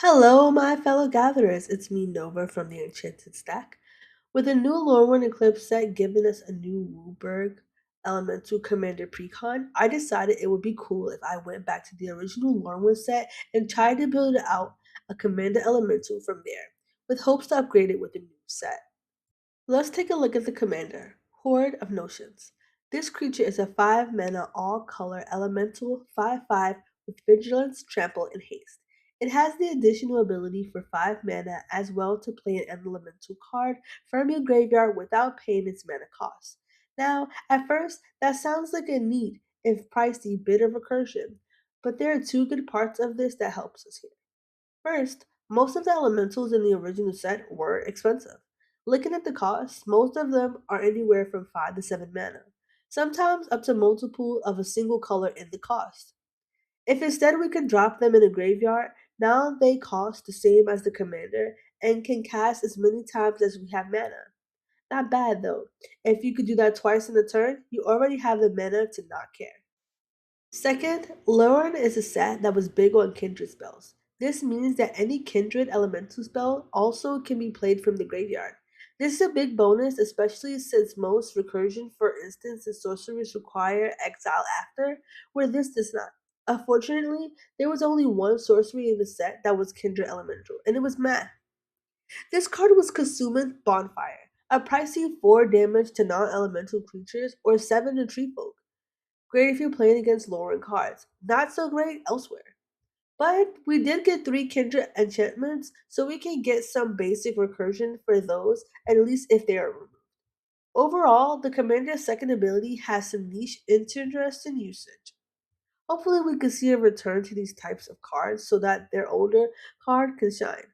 Hello, my fellow gatherers. It's me, Nova, from the Enchanted Stack. With the new Lorwyn Eclipsed set giving us a new Wooburg Elemental Commander Precon, I decided it would be cool if I went back to the original Lorwyn set and tried to build out a Commander Elemental from there, with hopes to upgrade it with the new set. Let's take a look at the commander, Horde of Notions. This creature is a 5 mana all color elemental 5/5 with vigilance, trample, and haste. It has the additional ability for 5 mana as well to play an elemental card from your graveyard without paying its mana cost. Now, at first, that sounds like a neat, if pricey, bit of recursion, but there are two good parts of this that helps us here. First, most of the elementals in the original set were expensive. Looking at the cost, most of them are anywhere from 5 to 7 mana, sometimes up to multiple of a single color in the cost. If instead we could drop them in a graveyard, now they cost the same as the commander and can cast as many times as we have mana. Not bad though. If you could do that twice in a turn, you already have the mana to not care. Second, Lorwyn is a set that was big on kindred spells. This means that any kindred elemental spell also can be played from the graveyard. This is a big bonus, especially since most recursion, for instance, and sorceries require exile after, where this does not. Unfortunately, there was only one sorcery in the set that was kindred elemental, and it was math. This card was Consuming Bonfire, a pricey 4 damage to non elemental creatures or 7 to tree folk. Great if you're playing against lowering cards. Not so great elsewhere. But we did get 3 Kindred enchantments, so we can get some basic recursion for those, at least if they are removed. Overall, the commander's second ability has some niche interest in usage. Hopefully we can see a return to these types of cards so that their older card can shine.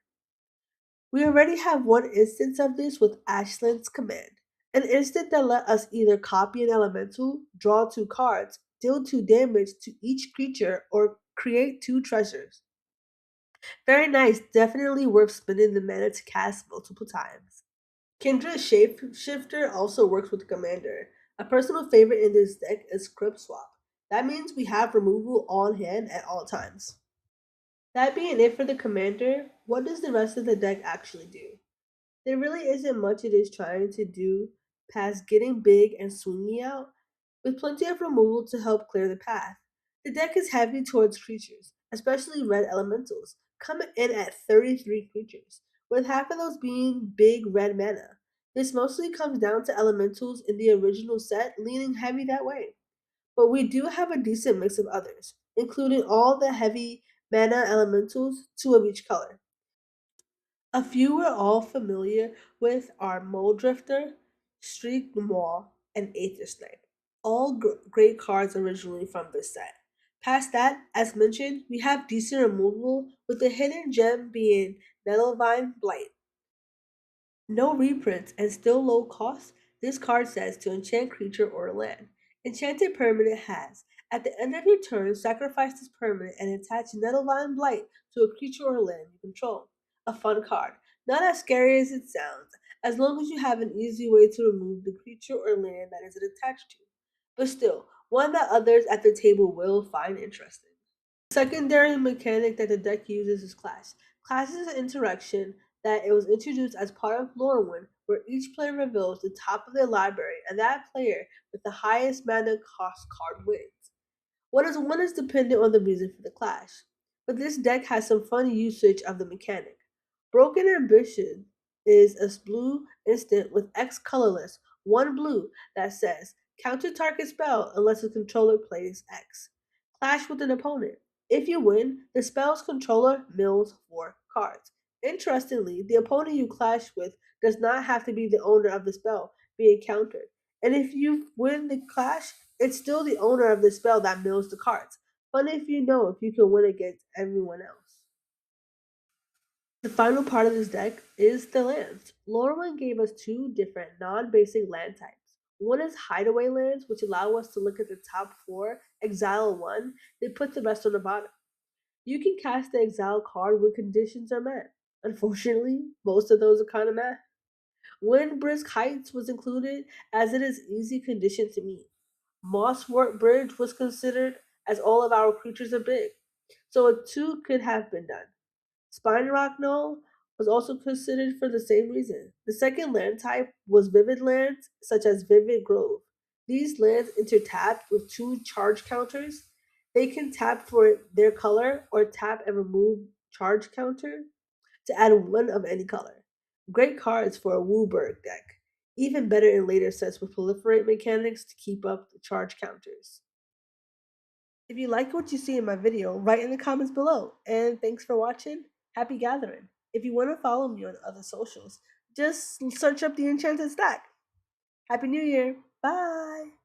We already have one instance of this with Ashland's command. An instant that let us either copy an elemental, draw 2 cards, deal 2 damage to each creature, or create 2 treasures. Very nice, definitely worth spending the mana to cast multiple times. Kindred Shapeshifter also works with Commander. A personal favorite in this deck is Crypt Swap. That means we have removal on hand at all times. That being it for the Commander, what does the rest of the deck actually do? There really isn't much it is trying to do past getting big and swinging out, with plenty of removal to help clear the path. The deck is heavy towards creatures, especially red elementals, coming in at 33 creatures, with half of those being big red mana. This mostly comes down to elementals in the original set leaning heavy that way, but we do have a decent mix of others, including all the heavy mana elementals, 2 of each color. A few we're all familiar with are Muldrifter, Streak Maw, and Aether Snipe. All great cards originally from this set. Past that, as mentioned, we have decent removal, with the hidden gem being Nettlevine Blight. No reprints and still low cost, this card says to enchant creature or land. Enchanted permanent has. At the end of your turn, sacrifice this permanent and attach Nettlevine Blight to a creature or land you control. A fun card. Not as scary as it sounds, as long as you have an easy way to remove the creature or land that is attached to. But still, one that others at the table will find interesting. Secondary mechanic that the deck uses is Clash. Clash is an interaction that it was introduced as part of Lorwyn, where each player reveals the top of their library, and that player with the highest mana cost card wins. One is dependent on the reason for the clash, but this deck has some fun usage of the mechanic. Broken Ambition is a blue instant with X colorless, 1 blue that says counter target spell unless the controller plays X. Clash with an opponent. If you win, the spell's controller mills 4 cards. Interestingly, the opponent you clash with does not have to be the owner of the spell being countered. And if you win the clash, it's still the owner of the spell that mills the cards. Fun if you know if you can win against everyone else. The final part of this deck is the lands. Lorwyn gave us 2 different non-basic land types. One is hideaway lands, which allow us to look at the top 4, exile one, then put the rest on the bottom. You can cast the exile card when conditions are met. Unfortunately, most of those are kind of met. Wind Brisk Heights was included as it is easy condition to meet. Mosswort Bridge was considered as all of our creatures are big, so a 2 could have been done. Spine Rock Knoll was also considered for the same reason. The second land type was Vivid lands, such as Vivid Grove. These lands intertap with two charge counters. They can tap for their color or tap and remove charge counter to add one of any color. Great cards for a Wooburg deck. Even better in later sets with proliferate mechanics to keep up the charge counters. If you like what you see in my video, write in the comments below. And thanks for watching. Happy gathering. If you want to follow me on other socials, just search up the Enchanted Stack. Happy New Year. Bye.